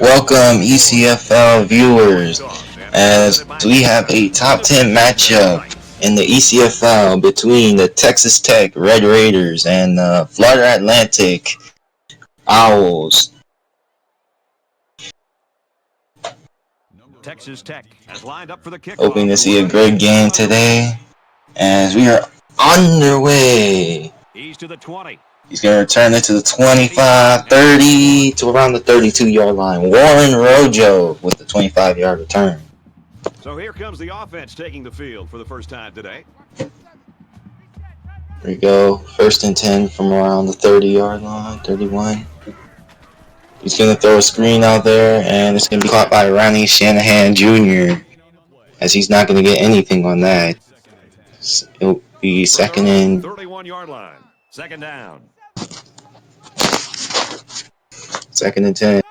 Welcome ECFL viewers, as we have a top 10 matchup in the ECFL between the Texas Tech Red Raiders and the Florida Atlantic Owls. Texas Tech has lined up for the kickoff. Hoping to see a great game today as we are underway. He's to the 20. He's going to return it to the 25, 30, to around the 32-yard line. Warren Rojo with the 25-yard return. So here comes the offense taking the field for the first time today. Here we go. First and 10 from around the 30-yard line, 31. He's going to throw a screen out there, and it's going to be caught by Ronnie Shanahan Jr., as he's not going to get anything on that. It'll be second and 31-yard line. Second down. Second and 10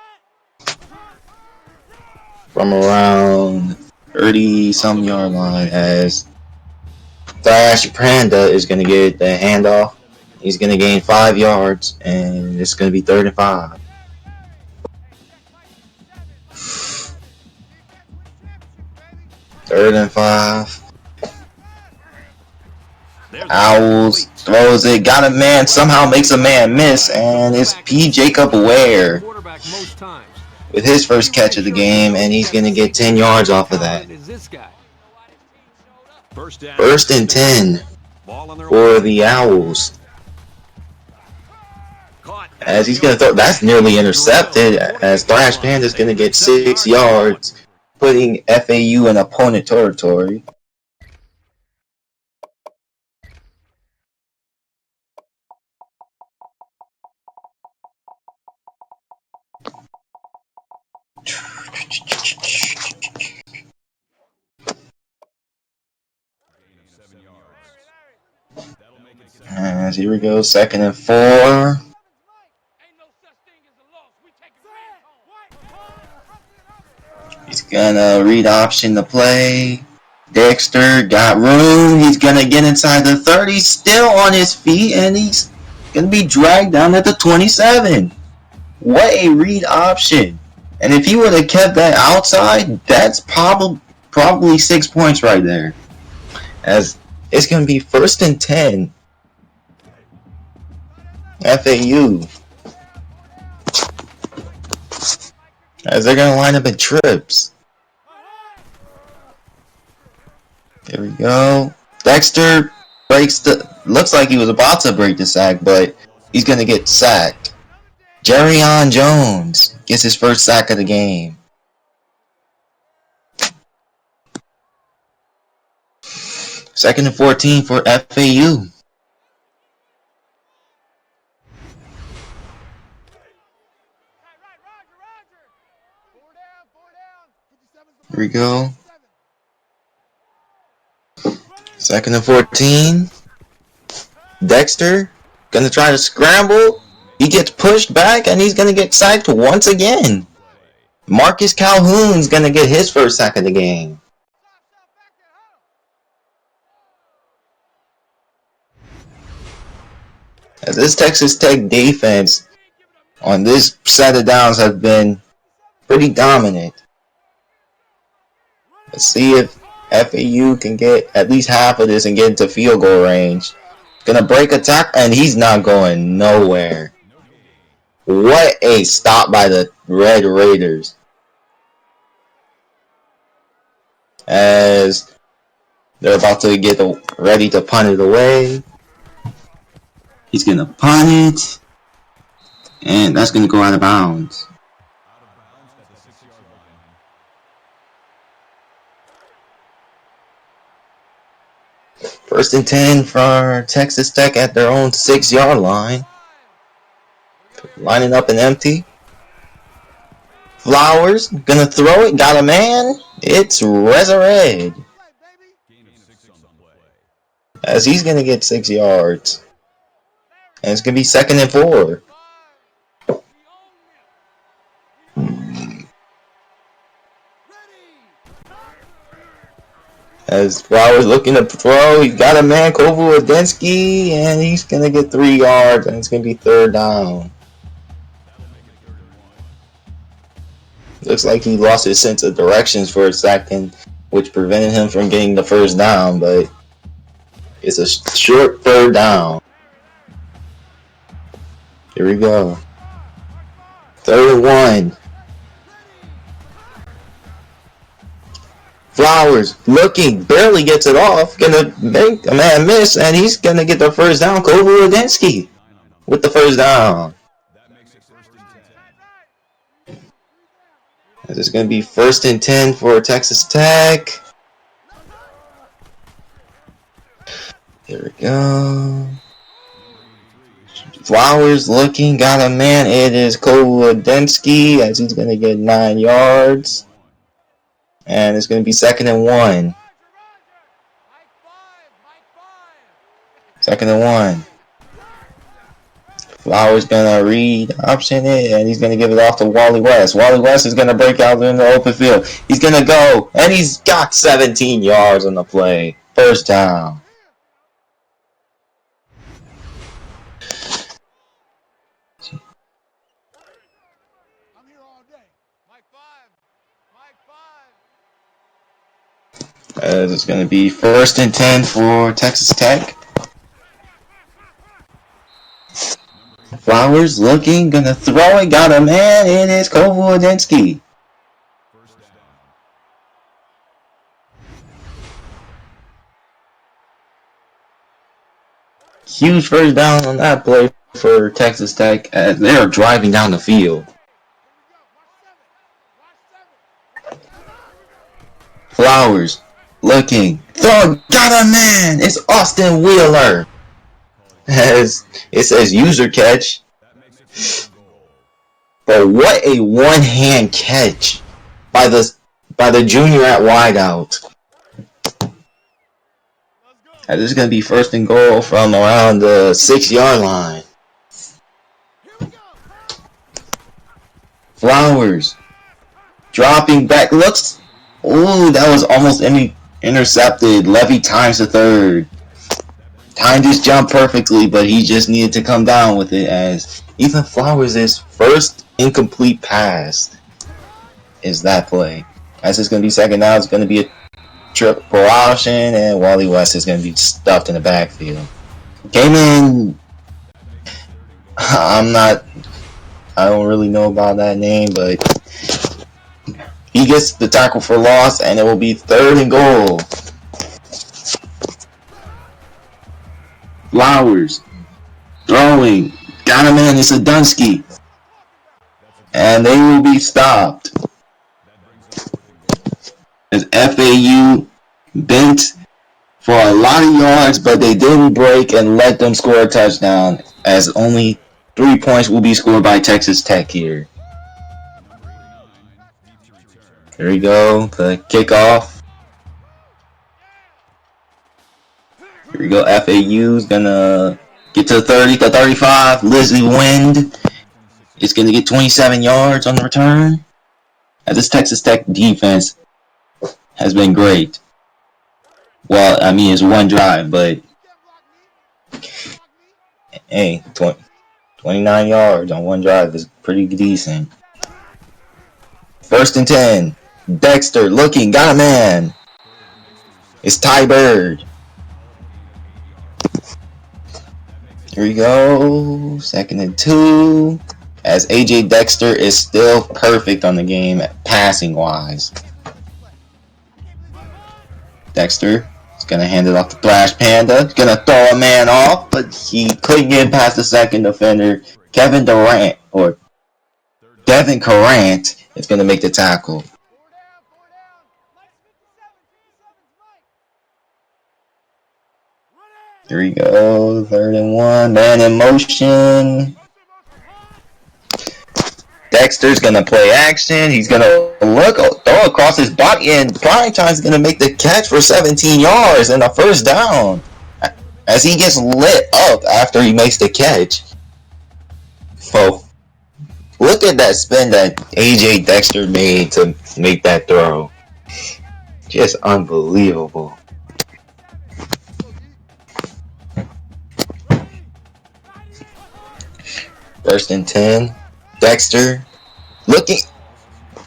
from around 30-some yard line, as Thrash Panda is going to get the handoff. He's going to gain 5 yards, and it's going to be 3rd and 5. Third and 5. Owls throws it, got a man, somehow makes a man miss, and it's P. Jacob Ware with his first catch of the game, and he's going to get 10 yards off of that. First and 10 for the Owls. As he's going to throw, that's nearly intercepted, as Thrash Panda is going to get 6 yards, putting FAU in opponent territory. As here we go, 2nd and 4. He's gonna read option the play. Dexter got room. He's gonna get inside the 30, still on his feet, and he's gonna be dragged down at the 27. What a read option. And if he would have kept that outside, that's probably 6 points right there. As it's going to be 1st and 10. FAU. As they're going to line up in trips. There we go. Dexter breaks looks like he was about to break the sack, but he's going to get sacked. Jerrion Jones gets his first sack of the game. Second and 14 for FAU. Here we go. Second and 14. Dexter gonna try to scramble. He gets pushed back, and he's gonna get sacked once again. Marcus Calhoun's gonna get his first sack of the game. As this Texas Tech defense on this set of downs has been pretty dominant. Let's see if FAU can get at least half of this and get into field goal range. Gonna break a tackle, and he's not going nowhere. What a stop by the Red Raiders. As they're about to get ready to punt it away. He's going to punt it. And that's going to go out of bounds. First and 10 for Texas Tech at their own 6-yard line. Lining up and empty. Flowers, gonna throw it, got a man. It's Resurrect. As he's gonna get 6 yards. And it's gonna be 2nd and 4. As Flowers looking to throw, he's got a man, Kovu-Adensky, and he's gonna get 3 yards, and it's gonna be 3rd down. Looks like he lost his sense of directions for a second, which prevented him from getting the 1st down, but it's a short 3rd down. Here we go. 3rd and 1. Flowers looking, barely gets it off, gonna make a man miss, and he's gonna get the 1st down. Kovu-Adensky with the 1st down. This is gonna be 1st and 10 for Texas Tech. Here we go. Flowers looking, got a man. It is Kovu-Adensky as he's gonna get 9 yards. And it's going to be 2nd and 1. 2nd and 1. Flowers going to read option it, and he's going to give it off to Wally West. Wally West is going to break out in the open field. He's going to go, and he's got 17 yards on the play. 1st down. As it's going to be 1st and 10 for Texas Tech. Flowers looking, gonna throw it, got a man. It is Kovu-Adensky. Huge 1st down on that play for Texas Tech as they're driving down the field. Flowers looking, throw, got a man. It's Austin Wheeler. As it says user catch. But what a one-hand catch by the junior at wideout. And this is going to be 1st and goal from around the 6-yard line. Flowers dropping back, looks. Ooh, that was almost intercepted. Levy times the 3rd. Timed his jump perfectly, but he just needed to come down with it as Ethan Flowers' first incomplete pass is that play. As it's going to be 2nd down, it's going to be a triple option, and Wally West is going to be stuffed in the backfield. Came in, I don't really know about that name, but he gets the tackle for loss, and it will be 3rd and goal. Flowers throwing, got him in, it's Adensky, and they will be stopped. As FAU bent for a lot of yards, but they didn't break and let them score a touchdown, as only 3 points will be scored by Texas Tech here. Here we go, the kickoff. Here we go, FAU's gonna get to the 30, the 35. Lizzie Wind is gonna get 27 yards on the return. As this Texas Tech defense has been great. Well, I mean, it's one drive, but hey, 29 yards on one drive is pretty decent. 1st and 10. Dexter looking, got a man. It's Ty Bird. Here we go. 2nd and 2. As AJ Dexter is still perfect on the game passing wise. Dexter is going to hand it off to Flash Panda. He's going to throw a man off, but he couldn't get past the 2nd defender. Devin Carant is going to make the tackle. Here we go. 3rd and 1. Man in motion. Dexter's gonna play action. He's gonna throw across his body, and Primetime's gonna make the catch for 17 yards and a first down. As he gets lit up after he makes the catch. So, look at that spin that AJ Dexter made to make that throw. Just unbelievable. First and 10. Dexter looking,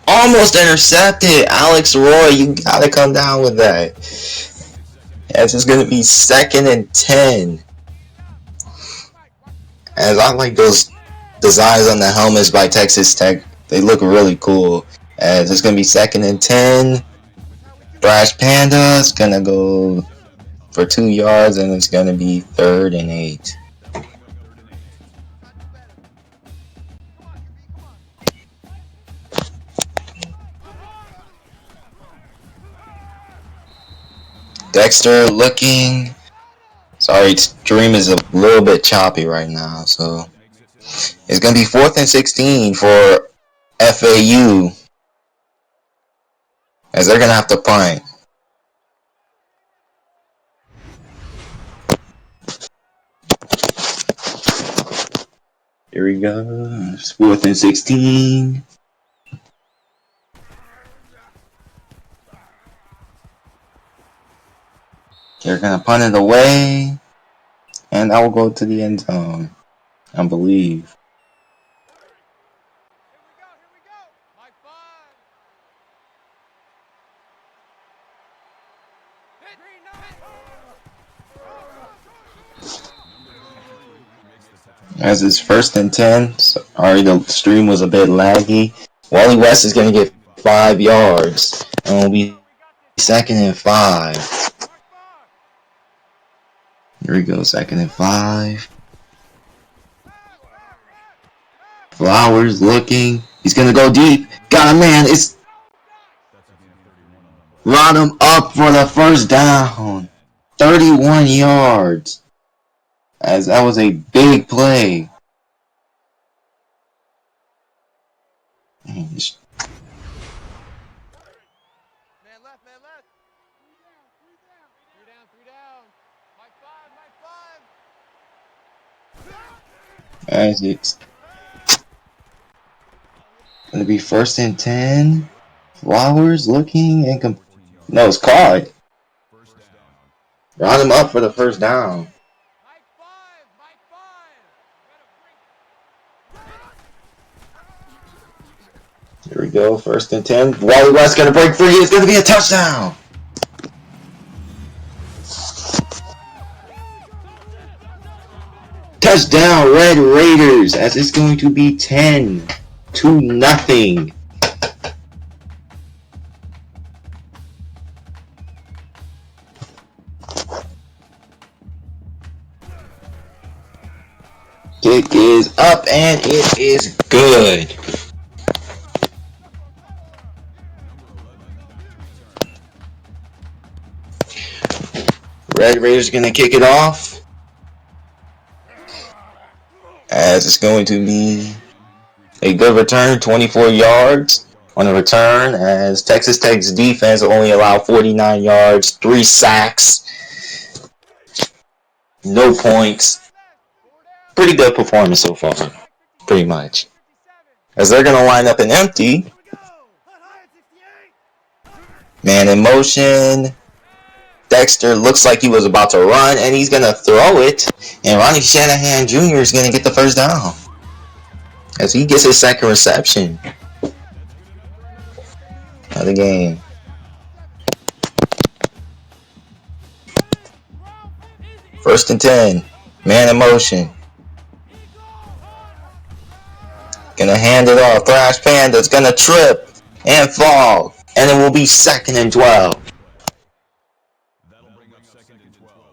almost intercepted. Alex Roy, you gotta come down with that. As it's gonna be 2nd and 10. As I like those designs on the helmets by Texas Tech, they look really cool. As it's gonna be 2nd and 10. Thrash Panda's gonna go for 2 yards, and it's gonna be 3rd and 8. Dexter looking. Sorry, stream is a little bit choppy right now, so it's gonna be 4th and 16 for FAU, as they're gonna have to punt. Here we go. It's 4th and 16. They're gonna punt it away, and that will go to the end zone, I believe. As it's 1st and 10. Sorry, the stream was a bit laggy. Wally West is gonna get 5 yards, and will be 2nd and 5. Here we go, 2nd and 5. Flowers looking. He's gonna go deep. Got a man. It's run him up for the first down. 31 yards. As that was a big play. Man left. As it's gonna be 1st and 10. Flowers looking and no, it's caught. Round him up for the first down. Here we go, 1st and 10. Wally West gonna break free. It's gonna be a touchdown. Touchdown, Red Raiders, as it's going to be 10-0. Kick is up, and it is good. Red Raiders gonna kick it off, as it's going to be a good return, 24 yards on the return, as Texas Tech's defense only allowed 49 yards, 3 sacks, no points. Pretty good performance so far, pretty much. As they're going to line up an empty. Man in motion. Dexter looks like he was about to run, and he's going to throw it. And Ronnie Shanahan Jr. is going to get the first down, as he gets his 2nd reception of the game. First and 10. Man in motion. Gonna hand it off. Thrash Panda's gonna trip and fall, and it will be 2nd and 12. That'll bring up 2nd and 12.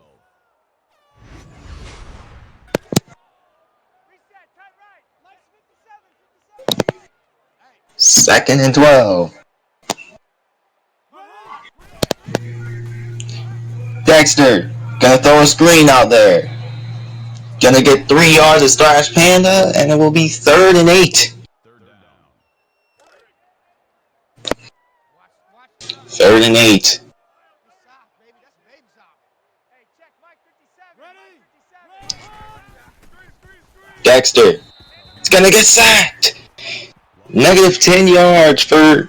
2nd and 12. Dexter Gonna throw a screen out there. Gonna get 3 yards of Thrash Panda, and it will be 3rd and 8. 3rd and 8. Dexter. It's gonna get sacked. Negative 10 yards for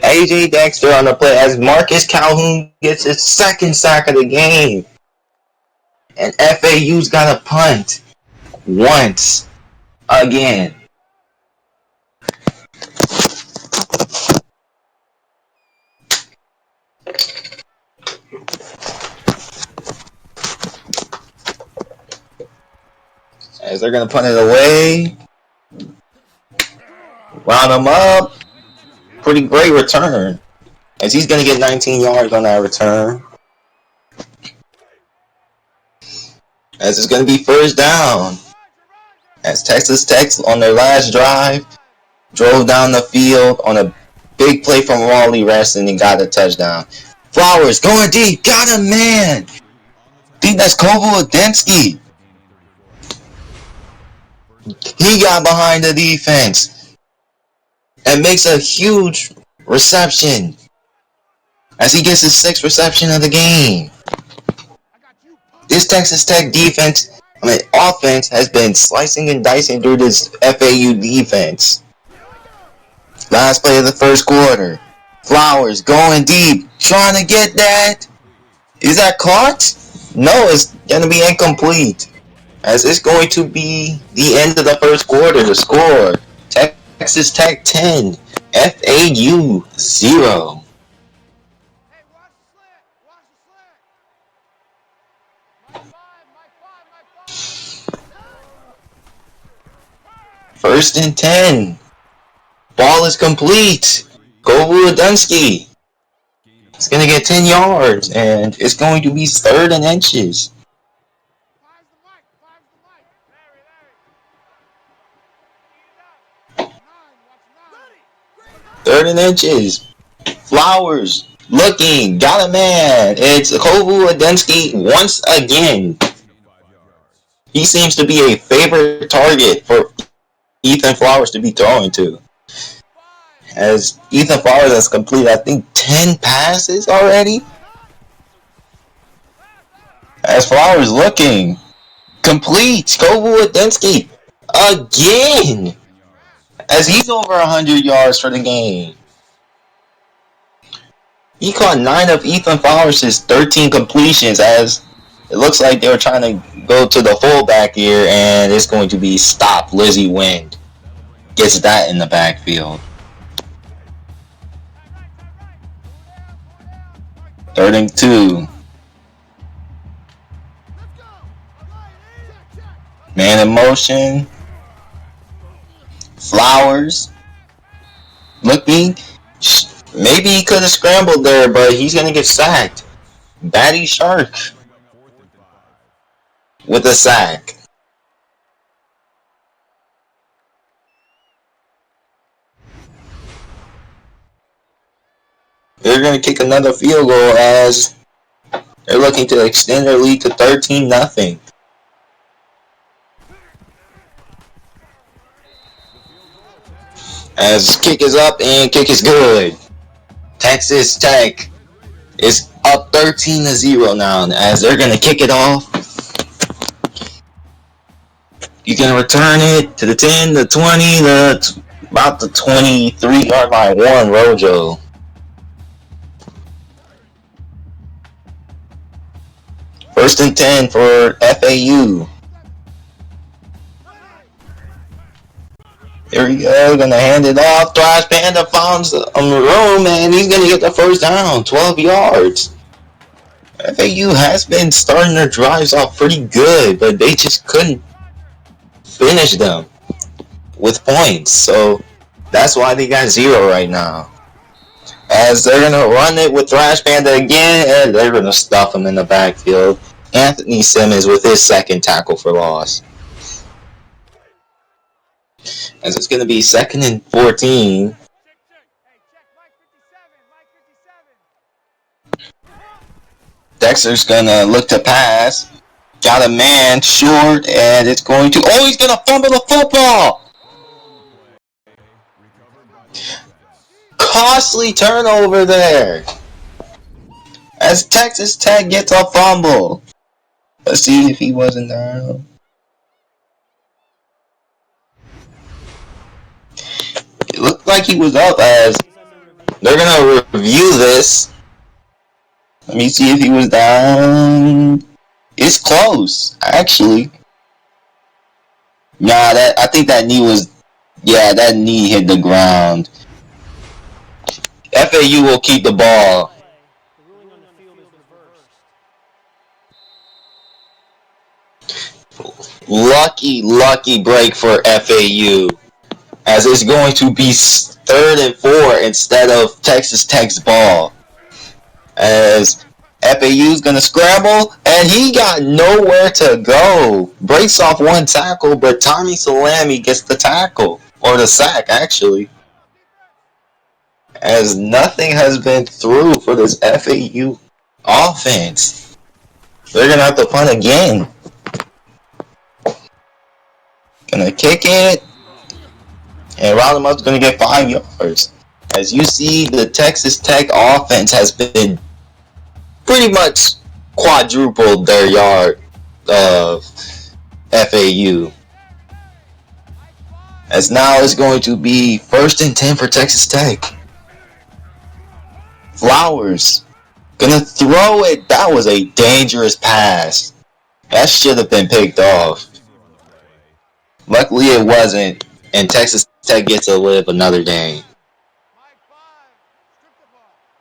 AJ Dexter on the play as Marcus Calhoun gets his 2nd sack of the game. And FAU's got a punt. Once again. As they're gonna punt it away. Round him up. Pretty great return. As he's gonna get 19 yards on that return. As it's gonna be 1st down. As Texas Tech on their last drive drove down the field on a big play from Wally Reston and got a touchdown. Flowers going deep, got him, man. I think that's Kovaladinsky. He got behind the defense and makes a huge reception as he gets his 6th reception of the game. This Texas Tech offense has been slicing and dicing through this FAU defense. Last play of the 1st quarter. Flowers going deep, trying to get that. Is that caught? No, it's going to be incomplete. As it's going to be the end of the 1st quarter. The score, Texas Tech 10, FAU 0. First and 10. Ball is complete. Kovaladinsky. It's going to get 10 yards, and it's going to be 3rd and inches. 3rd and inches. Flowers looking. Got a man. It's Kovaladinsky once again. He seems to be a favorite target for Ethan Flowers to be throwing to. As Ethan Flowers has completed, I think, 10 passes already. As Flowers looking. Complete. Kovaladinsky again. As he's over 100 yards for the game. He caught 9 of Ethan Flowers' 13 completions, as it looks like they were trying to go to the fullback here, and it's going to be stop. Lizzie Wind gets that in the backfield. 3rd and 2. Man in motion. Flowers looking. Maybe he could have scrambled there, but he's going to get sacked. Batty Shark with a sack. They're going to kick another field goal as they're looking to extend their lead to 13-0. As kick is up and kick is good. Texas Tech is up 13-0 now as they're going to kick it off. You can return it to the 10, the 20, about the 23-yard line. Warren Rojo. First and 10 for FAU. Here we go, gonna hand it off. Thrash Panda finds room, and he's gonna get the 1st down, 12 yards. FAU has been starting their drives off pretty good, but they just couldn't finish them with points. So that's why they got 0 right now. As they're gonna run it with Thrash Panda again, and they're gonna stuff him in the backfield. Anthony Simmons with his 2nd tackle for loss. As it's going to be 2nd and 14. Dexter's gonna look to pass. Got a man short, and it's going to... Oh, he's gonna fumble the football! Costly turnover there. As Texas Tech gets a fumble. Let's see if he wasn't down. It looked like he was up, as they're gonna review this. Let me see if he was down. It's close, actually. Nah, I think that knee was... Yeah, that knee hit the ground. FAU will keep the ball. Lucky break for FAU. As it's going to be 3rd and 4 instead of Texas Tech's ball. As FAU's going to scramble, and he got nowhere to go. Breaks off one tackle, but Tommy Salami gets the tackle. Or the sack, actually. As nothing has been through for this FAU offense. They're going to have to punt again. Gonna kick it. And Roundhamup's gonna get 5 yards. As you see, the Texas Tech offense has been pretty much quadrupled their yard of FAU. As now it's going to be 1st and 10 for Texas Tech. Flowers gonna throw it. That was a dangerous pass. That should have been picked off. Luckily it wasn't, and Texas Tech gets to live another day.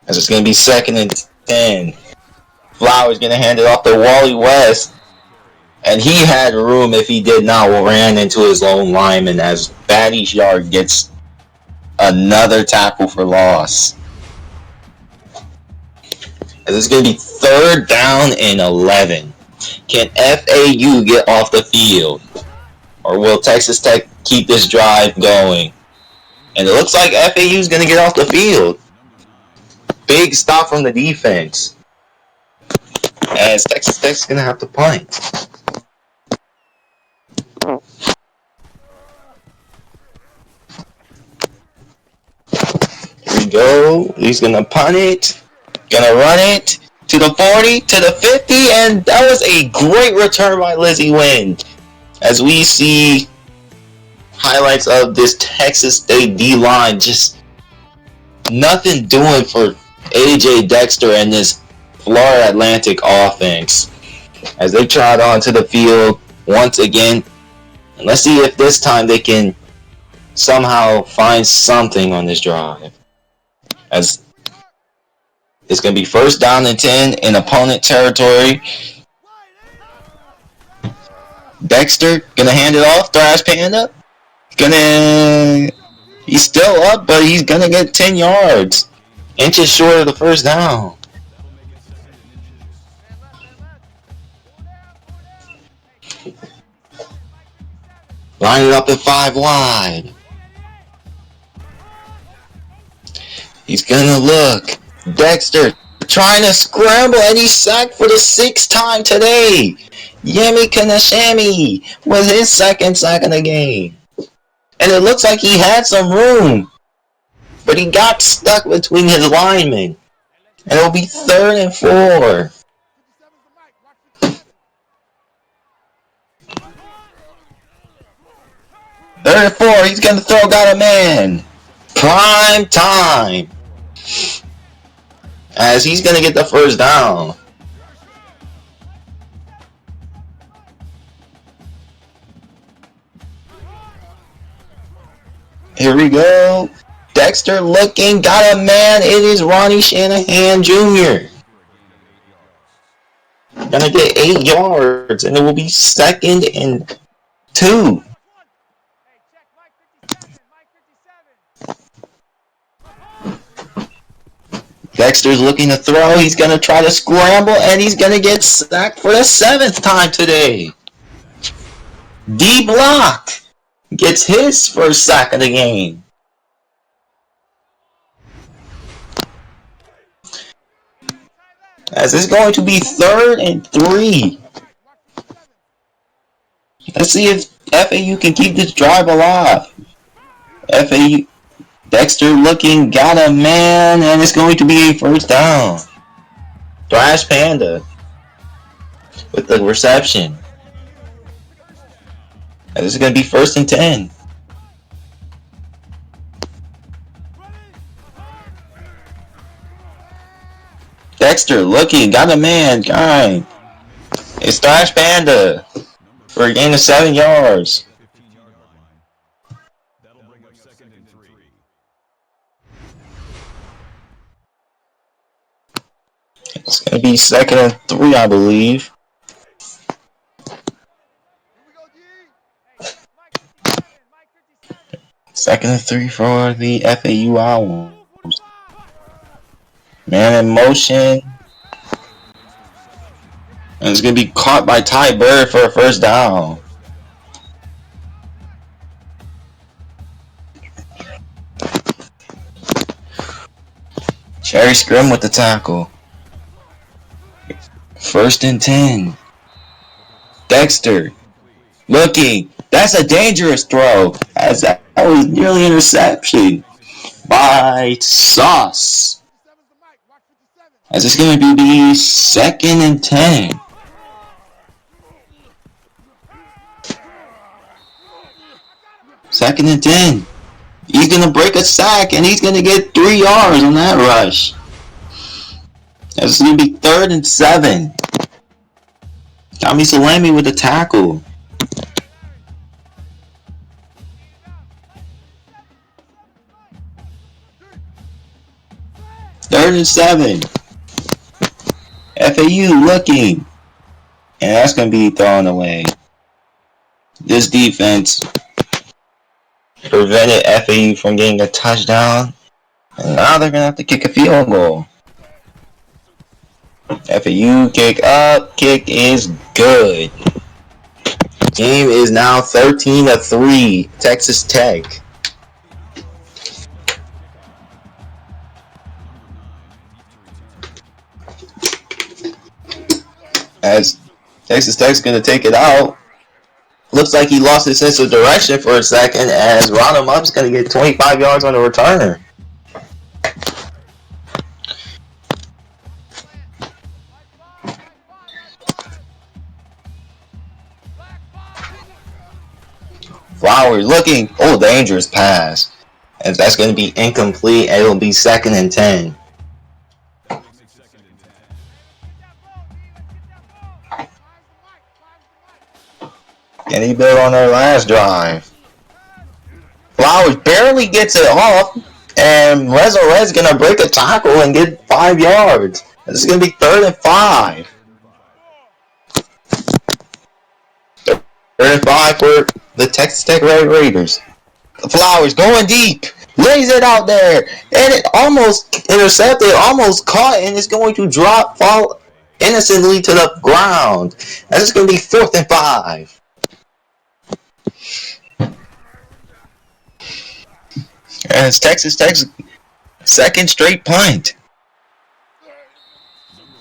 As it's going to be 2nd and 10. Flowers going to hand it off to Wally West. And he had room if he did not ran into his own lineman, as Batty Yard gets another tackle for loss. As it's going to be 3rd down and 11. Can FAU get off the field? Or will Texas Tech keep this drive going? And it looks like FAU is going to get off the field. Big stop from the defense. As Texas Tech is going to have to punt. Here we go. He's going to punt it. Going to run it to the 40, to the 50. And that was a great return by Lizzie Wynn. As we see highlights of this Texas State D-line, just nothing doing for AJ Dexter and this Florida Atlantic offense. As they trot onto the field once again. And let's see if this time they can somehow find something on this drive. As it's going to be 1st down and 10 in opponent territory. Dexter gonna hand it off. Thrash Panda he's still up, but he's gonna get 10 yards. Inches short of the 1st down. Line it up at 5 wide. He's gonna look. Dexter trying to scramble, and he's sacked for the 6th time today. Yemi Kanashami with his 2nd sack of the game. And it looks like he had some room, but he got stuck between his linemen. And it'll be 3rd and 4. Third and 4, he's going to throw, got a man. Prime time. As he's going to get the 1st down. Here we go. Dexter looking, got a man. It is Ronnie Shanahan Jr. Gonna get 8 yards, and it will be 2nd and 2. Dexter's looking to throw. He's gonna try to scramble, and he's gonna get sacked for the 7th time today. D Block gets his 1st sack of the game. As it's going to be 3rd and 3. Let's see if FAU can keep this drive alive. FAU, Dexter looking, got a man, and it's going to be a first down. Thrash Panda with the reception. And this is going to be 1st and 10. Dexter looking, got a man, guy. It's Thrash Panda for a gain of 7 yards. It's going to be 2nd and 3, I believe. Second and 3 for the FAU Owls. Man in motion. And it's going to be caught by Ty Bird for a first down. Cherry Scrim with the tackle. 1st and 10. Dexter looking. That's a dangerous throw. As that was nearly interception by Sauce. As it's going to be 2nd and 10. Second and 10. He's going to break a sack and he's going to get 3 yards on that rush. It's going to be 3rd and 7. Tommy Salami with the tackle. Third and 7. FAU looking. And that's going to be thrown away. This defense prevented FAU from getting a touchdown. And now they're going to have to kick a field goal. FAU kick up. Kick is good. Game is now 13-3. Texas Tech. As Texas Tech's going to take it out. Looks like he lost his sense of direction for a second as Ronald Mupp's going to get 25 yards on the return. Flowers looking. Oh, dangerous pass. If that's going to be incomplete, it'll be 2nd and 10. Can he build on their last drive? Flowers barely gets it off, and Red's going to break a tackle and get 5 yards. This is going to be 3rd and 5. 3rd and 5 for the Texas Tech Red Raiders. Flowers going deep. Lays it out there. And it almost intercepted, almost caught, and it's going to fall innocently to the ground. This is going to be 4th and 5. And it's Texas Tech's 2nd straight punt.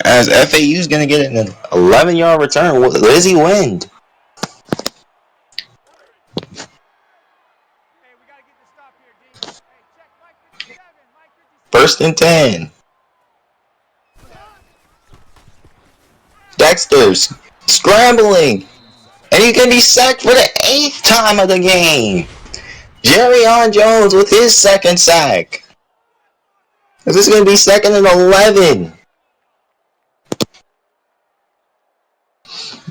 As FAU is going to get an 11-yard return with Lizzie Wind. First and 10. Dexter's scrambling. And he's going to be sacked for the 8th time of the game. Jerryon Jones with his 2nd sack. This is going to be 2nd and 11.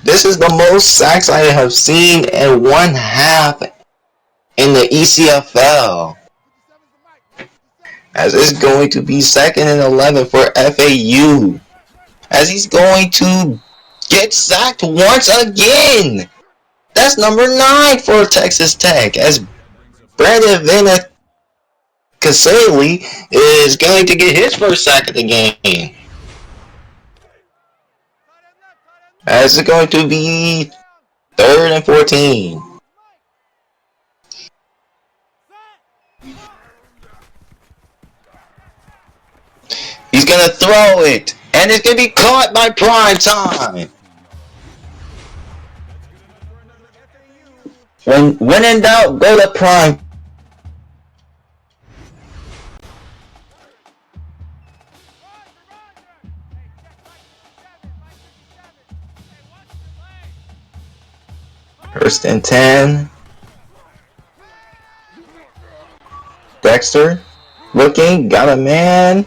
This is the most sacks I have seen in one half in the ECFL. As it's going to be 2nd and 11 for FAU. As he's going to get sacked once again. That's number 9 for Texas Tech. As Brandon Vinacasali is going to get his first sack of the game. As it's going to be 3rd and 14. He's going to throw it. And it's going to be caught by Prime Time. When in doubt, go to Prime. First and 10. Dexter looking, got a man.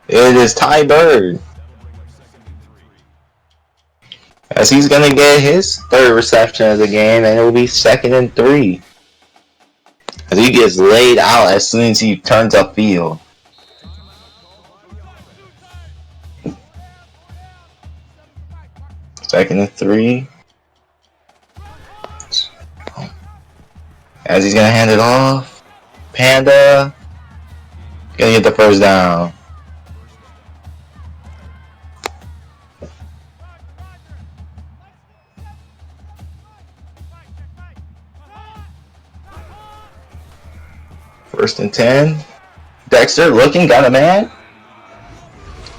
It is Ty Bird. As he's going to get his third reception of the game, and it will be 2nd and 3. As he gets laid out as soon as he turns upfield. Second and 3. As he's going to hand it off. Panda. Going to get the first down. First and 10. Dexter looking, got a man.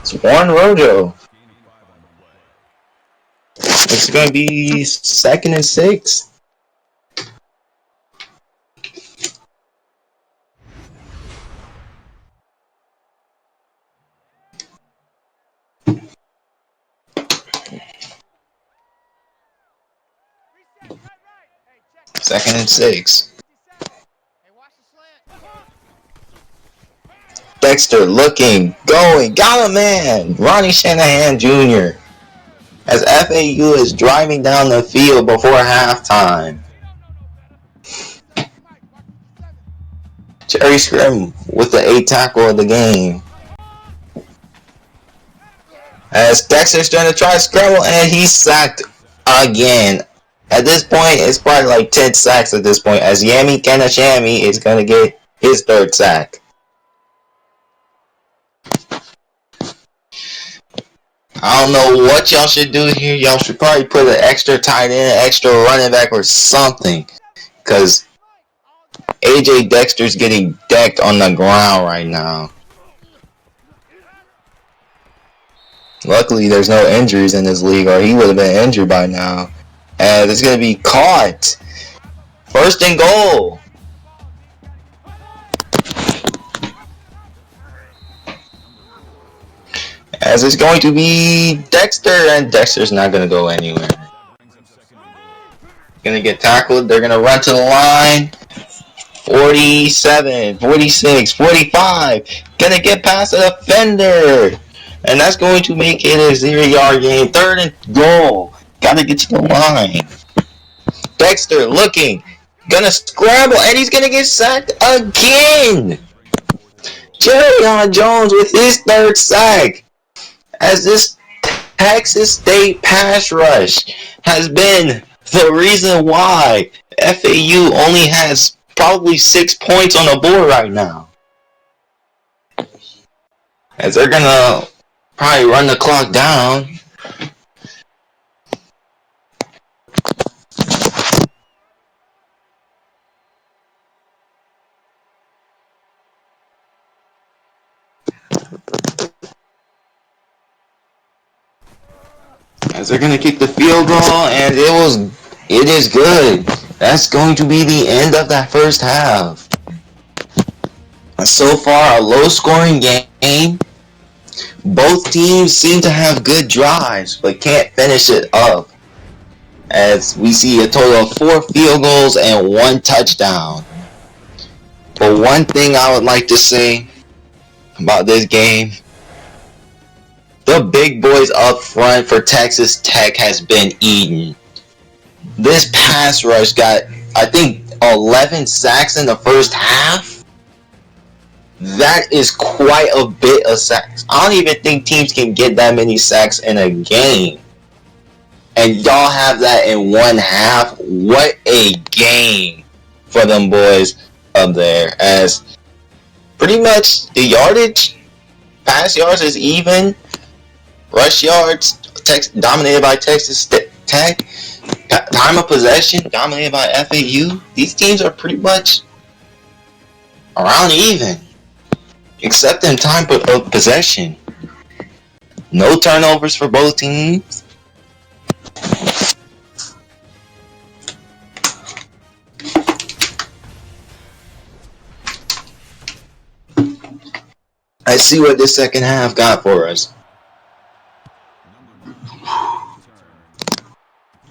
It's Warren Rojo. It's going to be 2nd and 6. Second and 6. Dexter looking, going, got a man. Ronnie Shanahan Jr. As FAU is driving down the field before halftime. Jerry Scrim with the 8th tackle of the game. As Dexter's trying to try to scramble and he's sacked again. At this point, it's probably like 10 sacks at this point, as Yami Kanashami is going to get his 3rd sack. I don't know what y'all should do here. Y'all should probably put an extra tight end, extra running back or something. Because AJ Dexter's getting decked on the ground right now. Luckily, there's no injuries in this league, or he would have been injured by now. And it's going to be caught. 1st and goal. As it's going to be Dexter, and Dexter's not going to go anywhere. Going to get tackled. They're going to run to the line. 47, 46, 45. Going to get past the defender. And that's going to make it a 0-yard game. 3rd and goal. Got to get to the line. Dexter looking. Gonna scramble, and he's going to get sacked again. Jerry Jones with his 3rd sack. As this Texas State pass rush has been the reason why FAU only has probably 6 points on the board right now. As they're gonna probably run the clock down. As they're gonna kick the field goal, and it is good. That's going to be the end of that first half. So far, a low-scoring game. Both teams seem to have good drives, but can't finish it up. As we see a total of 4 field goals and 1 touchdown. But one thing I would like to say about this game, the big boys up front for Texas Tech has been eaten. This pass rush got, I think, 11 sacks in the first half. That is quite a bit of sacks. I don't even think teams can get that many sacks in a game. And y'all have that in 1 half. What a game for them boys up there. As pretty much the yardage, pass yards is even. Rush yards, dominated by Texas Tech. Time of possession, dominated by FAU. These teams are pretty much around even. Except in time of possession. No turnovers for both teams. Let's see what this second half got for us.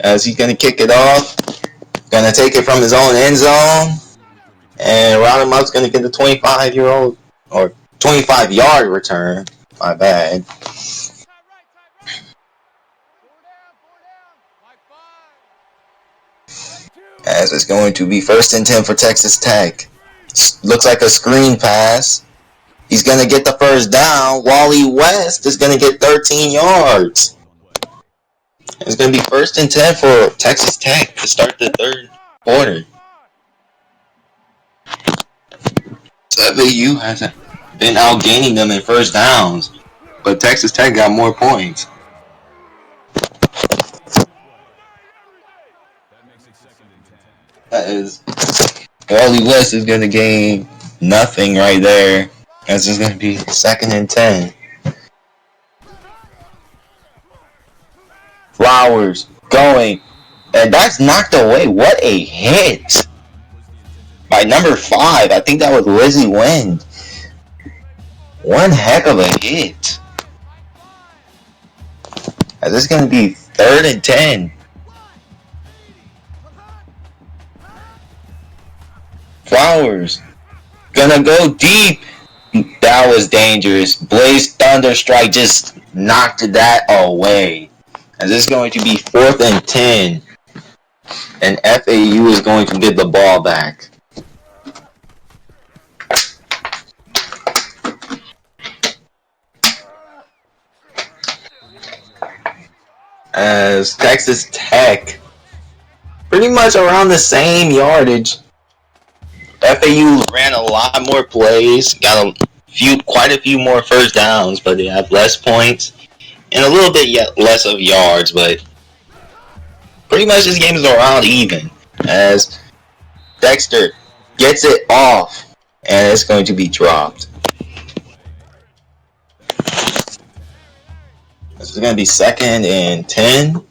As he's gonna kick it off, gonna take it from his own end zone, and Roundhamup's gonna get the 25-year-old or 25-yard return. My bad. As it's going to be 1st and 10 for Texas Tech. Looks like a screen pass. He's going to get the first down. Wally West is going to get 13 yards. It's going to be 1st and 10 for Texas Tech to start the third quarter. FAU hasn't been outgaining them in first downs, but Texas Tech got more points. That is, Wally West is going to gain nothing right there. As it's going to be 2nd and 10. Flowers going, and that's knocked away. What a hit by number 5. I think that was Lizzie Wind. One heck of a hit. As it's going to be 3rd and 10. Flowers gonna go deep. That was dangerous. Blaze Thunderstrike just knocked that away. As it's going to be 4th and 10. And FAU is going to get the ball back. As Texas Tech, pretty much around the same yardage. FAU ran a lot more plays, got quite a few more first downs, but they have less points and a little bit less of yards. But pretty much this game is around even. As Dexter gets it off, and it's going to be dropped. This is going to be 2nd and 10.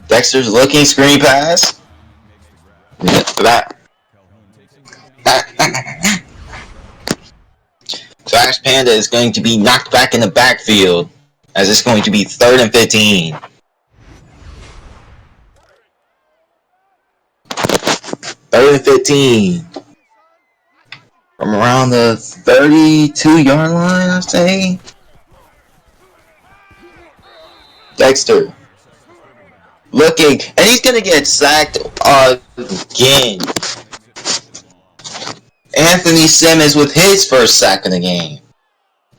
Dexter's looking, screen pass. Trash Panda is going to be knocked back in the backfield, as it's going to be 3rd and 15. 3rd and 15. From around the 32-yard line, I'd say. Dexter looking, and he's gonna get sacked again. Anthony Simmons with his first sack of the game.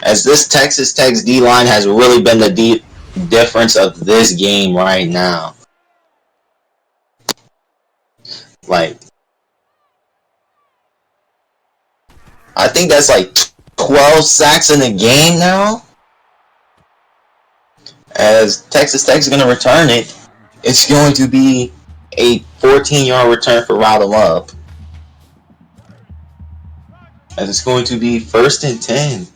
As this Texas Tech's D-line has really been the difference of this game right now. Like, I think that's like 12 sacks in the game now. As Texas Tech is going to return it, it's going to be a 14-yard return for Roundham. As it's going to be 1st and 10.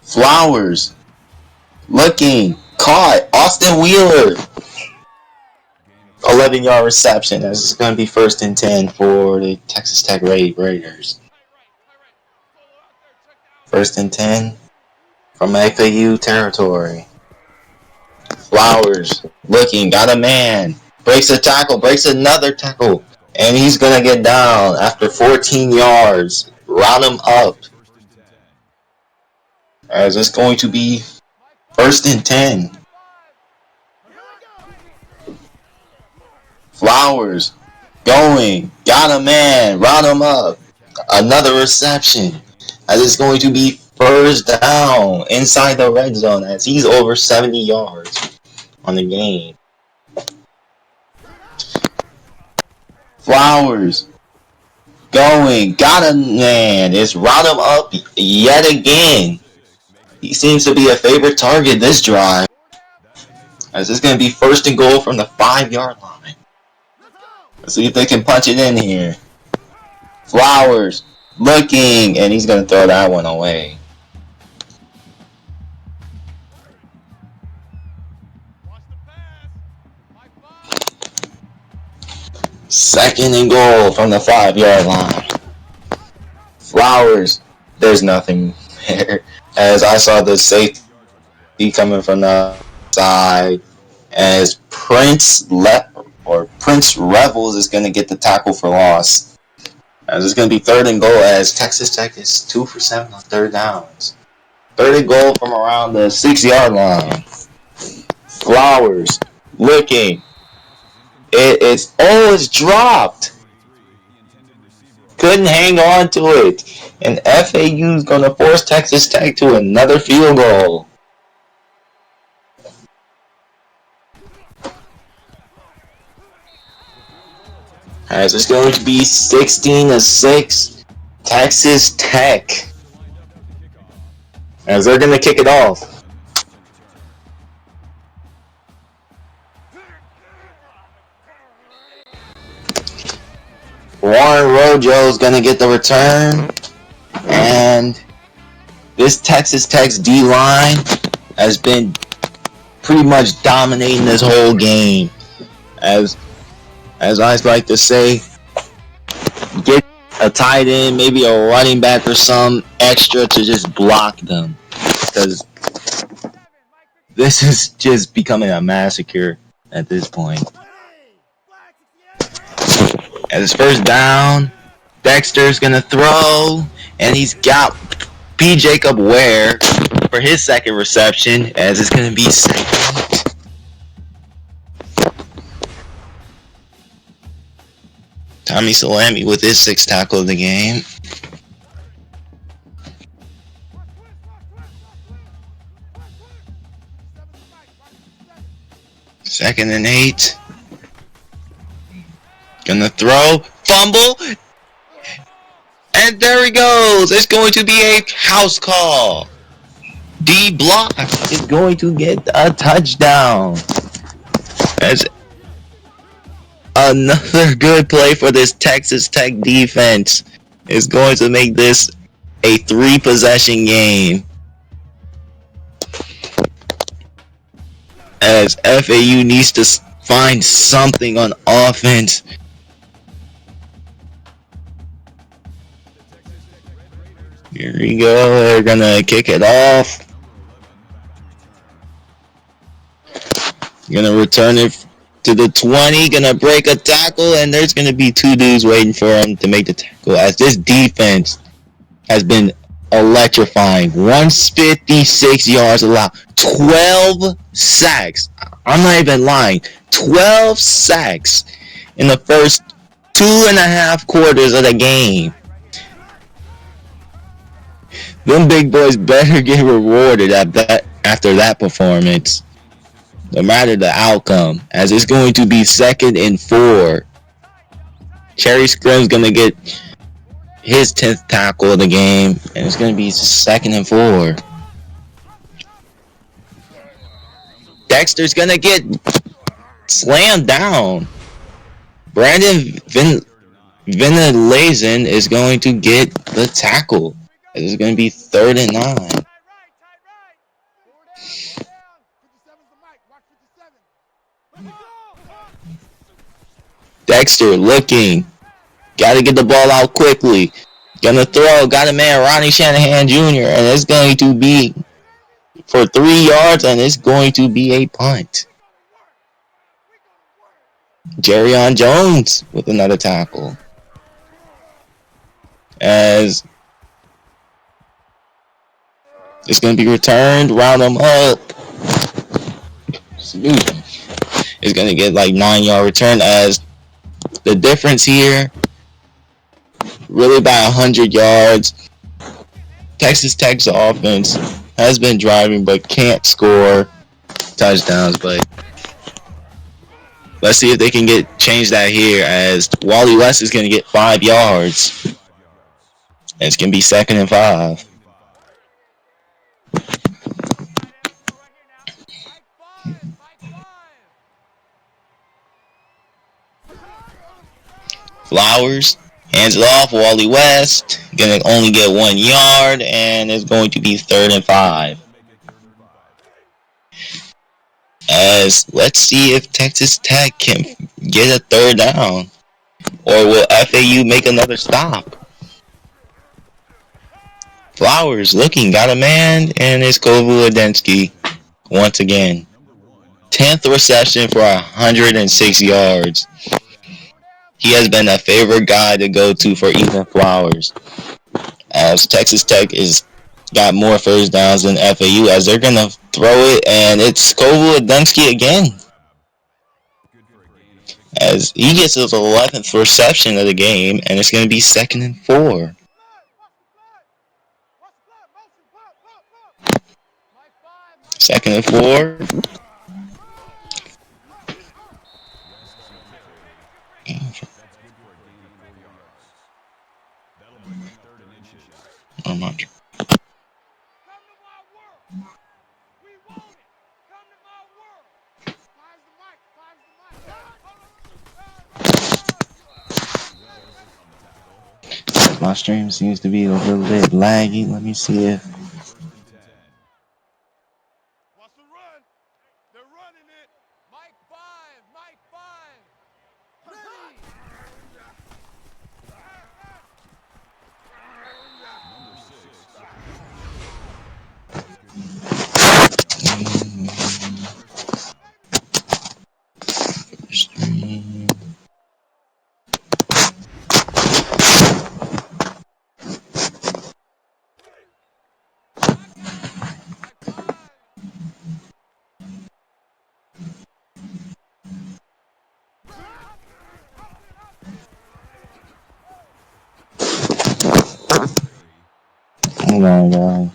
Flowers looking, caught, Austin Wheeler. 11-yard reception, as it's going to be 1st and 10 for the Texas Tech Raiders. 1st and 10 from FAU territory. Flowers looking, got a man, breaks a tackle, breaks another tackle, and he's going to get down after 14 yards. Round him up. As it's going to be 1st and 10. Flowers going, got a man, round him up. Another reception. As it's going to be 1st down inside the red zone, as he's over 70 yards on the game. Flowers going, got a man. It's round him up yet again. He seems to be a favorite target this drive. As this is going to be 1st and goal from the 5-yard line. Let's see if they can punch it in here. Flowers looking, and he's going to throw that one away. Second and goal from the 5-yard line. Flowers, there's nothing there. As I saw the safety coming from the side, as Prince Revels is going to get the tackle for loss. As it's going to be 3rd and goal, as Texas Tech is 2 for 7 on 3rd downs. 3rd and goal from around the 6-yard line. Flowers looking. It's dropped. Couldn't hang on to it. And FAU is going to force Texas Tech to another field goal. As it's going to be 16-6, Texas Tech. As they're going to kick it off. Warren Rojo is going to get the return. And this Texas Tech's D-line has been pretty much dominating this whole game. As I like to say, get a tight end, maybe a running back or some extra to just block them. Because this is just becoming a massacre at this point. As it's 1st down, Dexter's going to throw, and he's got P. Jacob Ware for his 2nd reception, as it's going to be 2nd. Tommy Salami with his 6th tackle of the game. Second and 8. Gonna throw. Fumble. And there he goes. It's going to be a house call. D Block is going to get a touchdown. As another good play for this Texas Tech defense is going to make this a 3-possession game. As FAU needs to find something on offense. Here we go. They're going to kick it off. Going to return it to the 20, gonna break a tackle, and there's gonna be 2 dudes waiting for him to make the tackle. As this defense has been electrifying. 156 yards allowed, 12 sacks. I'm not even lying. 12 sacks in the first 2.5 quarters of the game. Them big boys better get rewarded after that performance. No matter the outcome, as it's going to be 2nd and 4. Cherry Scrim's going to get his 10th tackle of the game, and it's going to be 2nd and 4. Dexter's going to get slammed down. Brandon Venelazen is going to get the tackle. It's going to be 3rd and 9. Dexter looking. Got to get the ball out quickly. Gonna throw. Got a man, Ronnie Shanahan Jr. And it's going to be for 3 yards, and it's going to be a punt. Jerryon Jones with another tackle. As it's going to be returned. Round them up. Excuse me. It's going to get like 9-yard return, as the difference here, really by 100 yards. Texas Tech's offense has been driving but can't score touchdowns. But let's see if they can change that here, as Wally West is going to get 5 yards. And it's going to be 2nd and 5. Flowers hands it off. Wally West gonna only get 1 yard, and it's going to be 3rd and 5. As let's see if Texas Tech can get a 3rd down, or will FAU make another stop? Flowers looking, got a man, and it's Kovu once again. 10th reception for 106 yards. He has been a favorite guy to go to for Ethan Flowers, as Texas Tech is got more first downs than FAU, as they're gonna throw it, and it's Kovu again, as he gets his 11th reception of the game, and it's gonna be 2nd and 4. 2nd and 4. Oh my. My stream seems to be a little bit laggy. Let me see if. Oh my god.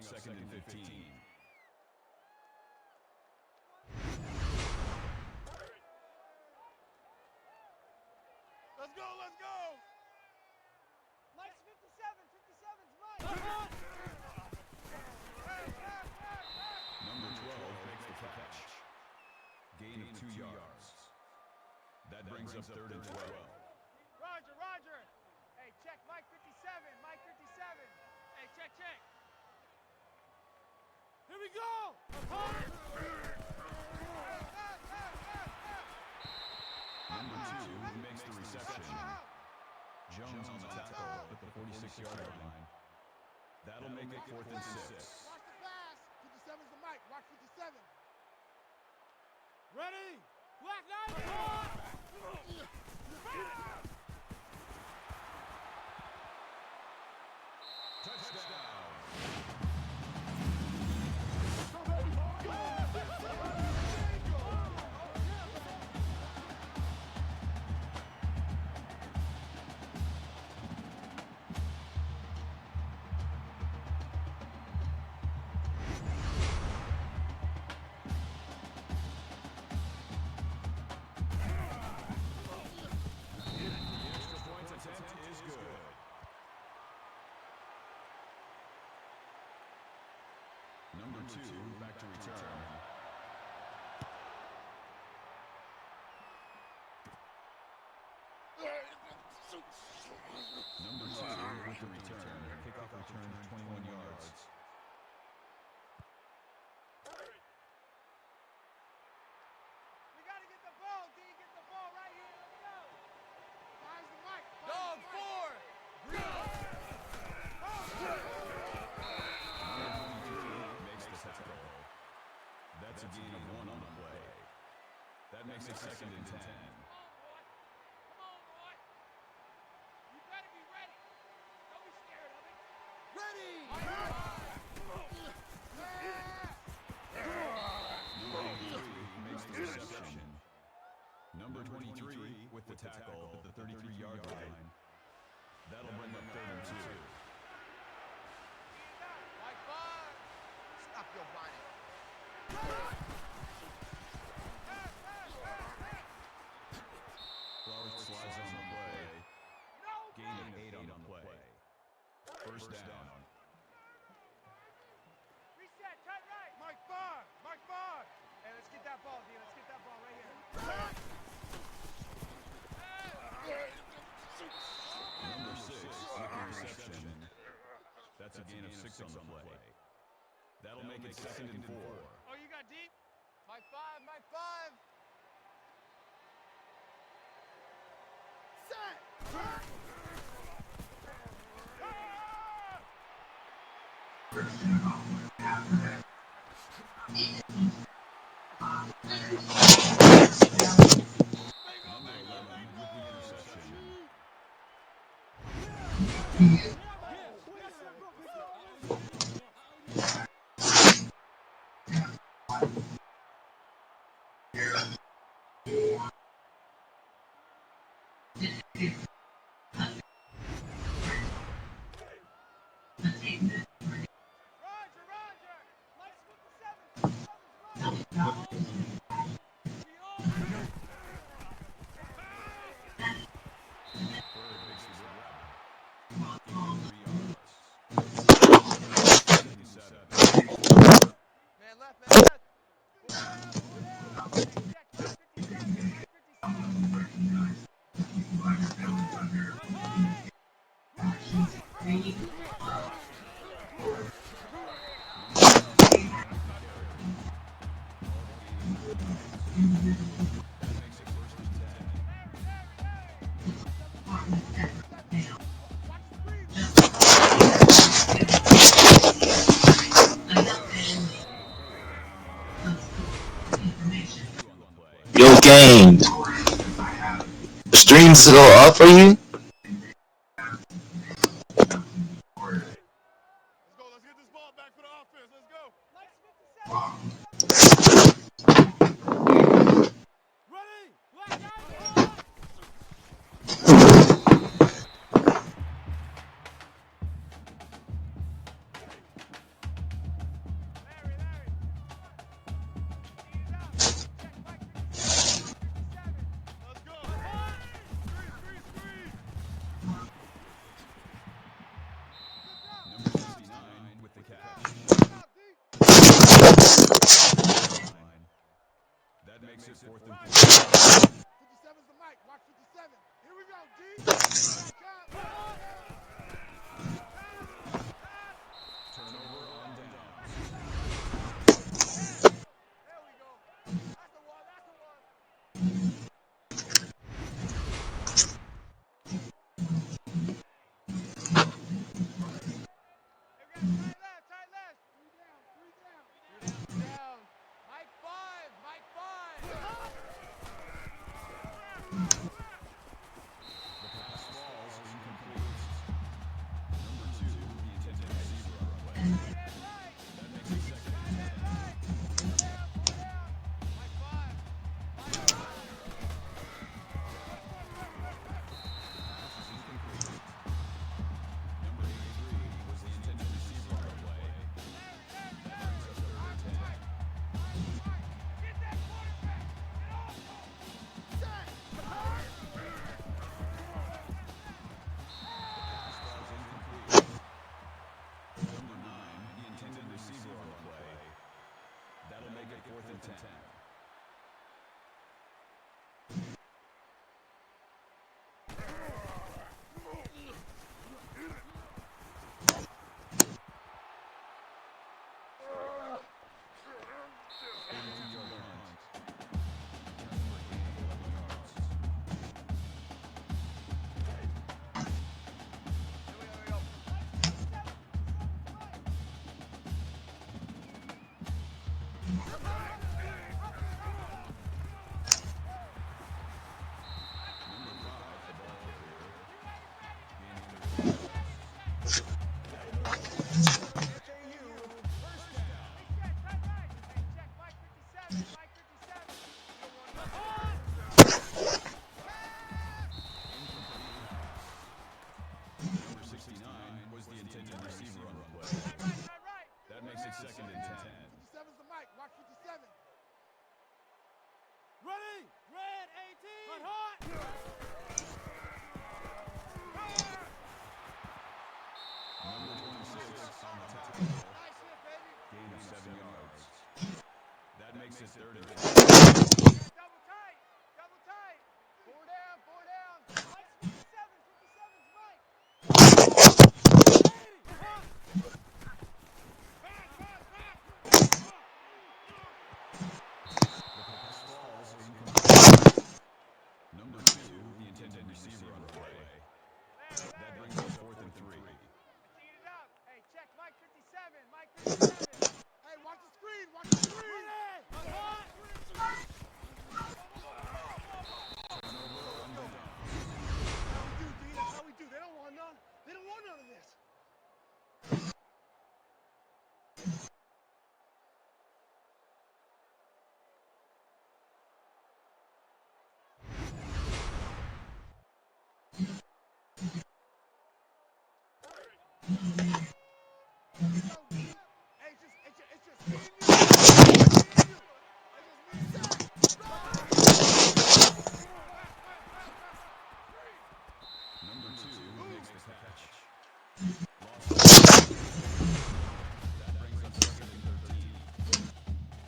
second and 15. Let's go, let's go! Mike's 57, 57's Mike! Number 12 makes the catch. Gain of 2 yards. That brings up third and 12. Roger, Roger! Hey, check Mike 57, Mike 57. Hey, check, check. Here we go! Number 2 makes the reception. Jones on the tackle at the 46-yard line. That'll make it fourth and 6. Watch the pass! 57's the Mike. Watch 57. Ready? Black Knight! Touchdown! Number 2 back to return. Number 2 with the return. Kickoff return 21 yards. We gotta get the ball, D. Get the ball right here. Let's go. Fire's the Mike. Dog 4! Makes the tackle. That's a gain of 1 on the play. That makes it second and 10. Come on, boy. You better be ready. Don't be scared of it. Ready! Number 3 makes the reception. Number 23 with the tackle at the 33-yard line. That'll bring up third and 2. Mike 5. Stop your whining. Robert slides on the play. No Gain of play. 8 on the play. First down. Reset, cut right. Mike 5! Mike 5! Hey, let's get that ball, D. Let's get that ball right here. Number 6 with the reception. That's a gain of 6 on the play. That'll make it second and 4. Oh, you got deep? Mike 5! Mike 5! Set! Number 11 with the interception. Roger, Roger. Mike's 57. 57's Mike. We all Third makes the grab. Gain of 3 yards. 77. Man left, man left. Check, Mike 57. Mike 57. Yo, gang. The stream's still up for you? Let's go. Let's get this ball back for the offense. Let's go. Mike's 57. Ready? Black Knight. That makes it 4th and 4. 57's the mic. Watch 57. Here we go, D. Back up. Turnover on downs. There we go. That's the one. That's the one. Hey, we got tight left. Tight left. Three down. Three down. Three down. Three down. Mike 5. Mike 5. The pass falls incomplete. Number 2, the intended receiver on the play. Tight end right. That makes it 2nd and Tight end 10. right. 4 down. 4 down. Mike 5. Mike 5. Pass is incomplete. Number 83 was the intended receiver on the play. That brings up 3rd and 10. Get that quarterback. Get off him. Pass falls incomplete. Number 9, the intended receiver on the play. That'll make it 4th and 10. Number 69 was the intended receiver on the play. That makes it 2nd and 10. 57's the mic. Watch 57. Ready? Red 18. Run hot. Number 26 on the tackle. Nice hit, baby. Gain of 7 yards. That makes it 3rd and 10. Double tight. Double tight. 4 down. 4 down. Mike's 57. 57's Mike. The pass falls incomplete. Number 2, the intended receiver on the play. That brings up 4th and 3. Eat it up. Hey, check Mike 57. Mike 57. Hey, watch the screen. Watch the screen. Turnover on downs. That's how we do, D. That's how we do. They don't want none. They don't want none of this. Hey, it's just me and you. Number 2 makes the catch. Lost. That brings up 2nd and 13.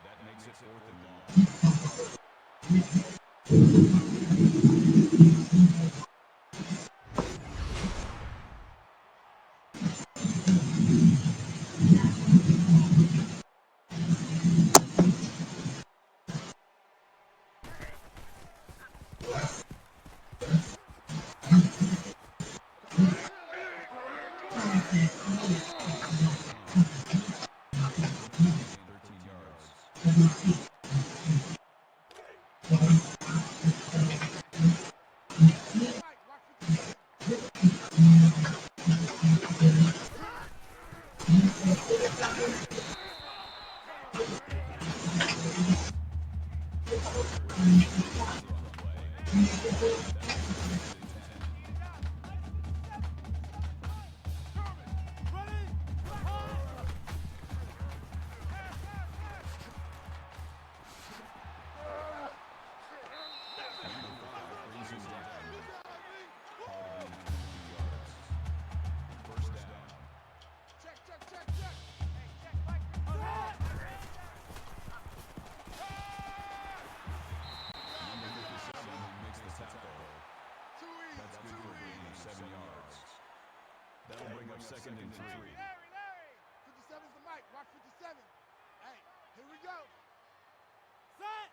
That makes it 4th and long. 13 yards. up second and 3. Larry, Larry. 57's the mic. Watch 57. Hey, here we go. Set.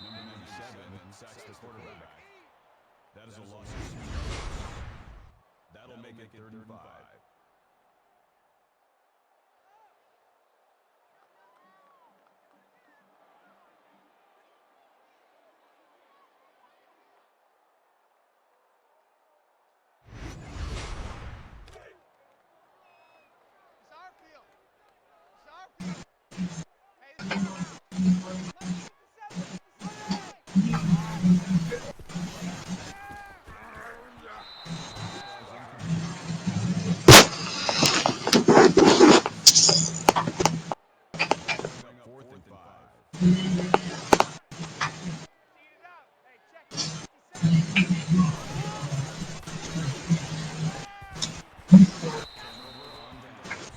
Number 97 sacks the quarterback. That is a loss. That'll make it 3rd and 5. It's our field. It's our field. Hey, it's our house. Bring up 4th and 5. Speed it up. Hey, check it. 57. Turnover on downs.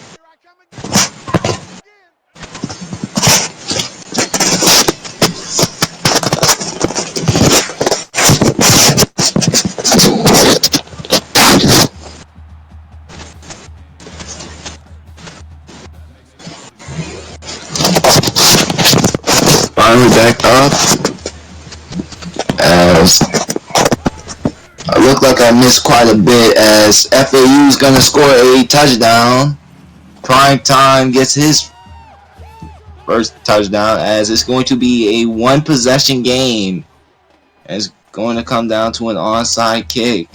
Here I come again. Finally back up as I look like I missed quite a bit as FAU is gonna score a touchdown. Prime Time gets his first touchdown as it's going to be a one possession game. It's going to come down to an onside kick.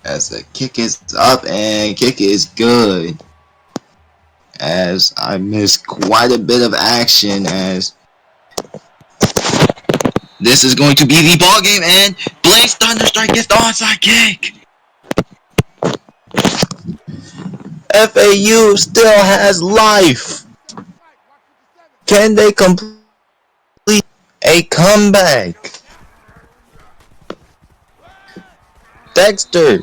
As the kick is up and kick is good. As I missed quite a bit of action as This is going to be the ball game, and Blaze Thunderstrike gets the onside kick. FAU still has life. Can they complete a comeback? Dexter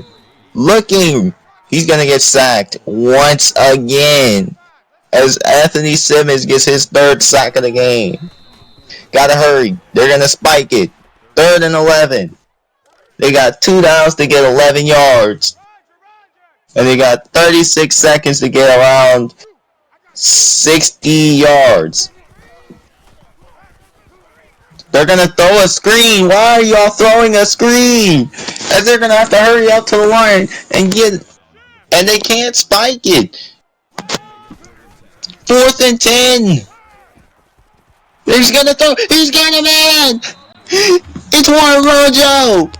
looking. He's going to get sacked once again as Anthony Simmons gets his third sack of the game. Gotta hurry. They're going to spike it. 3rd and 11. They got 2 downs to get 11 yards. And they got 36 seconds to get around 60 yards. They're going to throw a screen. Why are y'all throwing a screen? As they're going to have to hurry up to the line and get it. And they can't spike it. 4th and 10. He's going to throw. He's got a man. It's Warren Rojo.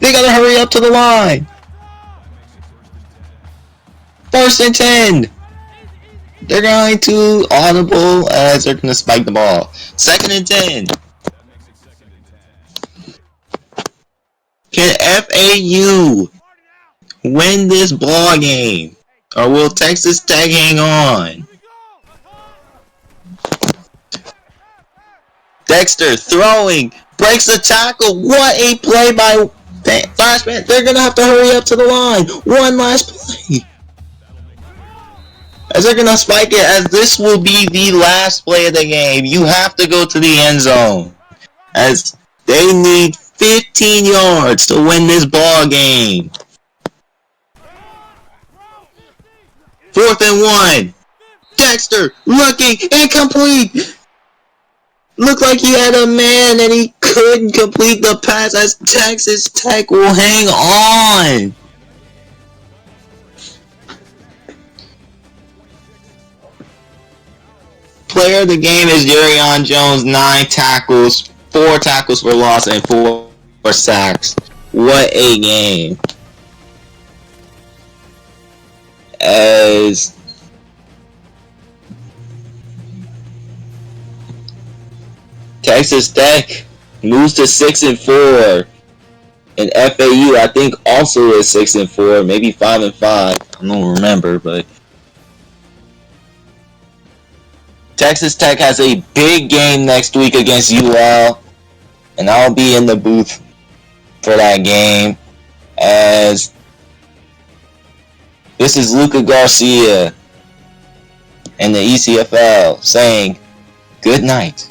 They got to hurry up to the line. 1st and 10. They're going to audible as they're going to spike the ball. 2nd and 10. Can FAU win this ball game? Or will Texas Tech hang on? Dexter throwing. Breaks the tackle. What a play by Flashman. They're going to have to hurry up to the line. One last play. As they're going to spike it, as this will be the last play of the game. You have to go to the end zone. As they need 15 yards to win this ball game. 4th and 1. Dexter looking incomplete. Looked like he had a man and he couldn't complete the pass as Texas Tech will hang on. Player of the game is Jerion Jones, 9 tackles, 4 tackles for loss, and 4 sacks. What a game. As Texas Tech moves to 6-4, and FAU I think also is 6-4, maybe 5-5. I don't remember, but Texas Tech has a big game next week against UL, and I'll be in the booth for that game. As this is Luca Garcia and the ECFL saying good night.